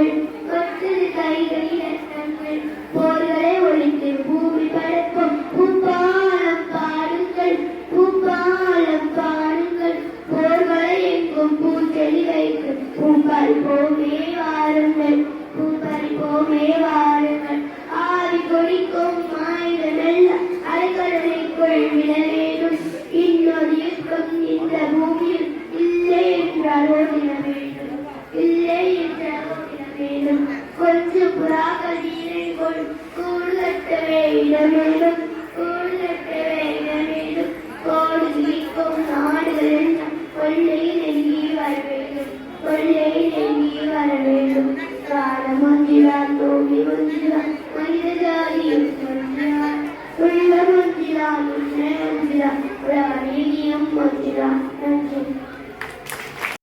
பாதங்கள் ஒற்றது கைகளில் எண்ணங்கள் போர்களை ஒழித்து பூமி படைப்போம் பூபாலம் பாடுங்கள் பூபாலம் பாடுங்கள் போர்களை எங்கும் பூச்செடி வைத்து பூப்பறிப்போமே வாருங்கள் பூப்பறிப்போமே வாருங்கள் ஆவி கொடிக்கும் ஆயுத நல்ல அலைக்கடலைக்குள் விட வேண்டும் இன்னொரு யுத்தம் இந்த பூமியில் இல்லை என்றால் ஓடிட வேண்டும் இல்லை என்றால் ஓடிட வேண்டும் கொஞ்சம் புறாக்கள் நீரை கூடு கட்டவே இட வேண்டும் கூடு கட்டவே இட வேண்டும் கோடு கிழிக்கும் நாடுகள் எல்லாம் கொள்ளையில் எங்கி வர வேண்டும் கொள்ளையில் எங்கி வர வேண்டும் காலம் ஒன்றிலான் பூமி ஒன்றிலான் மனித ஜாதியும் ஒன்றிலான் உள்ள ஒன்றிலான் உண்மை ஒன்றிலான் உலக நீதியும் ஒன்றிலான் நன்றி.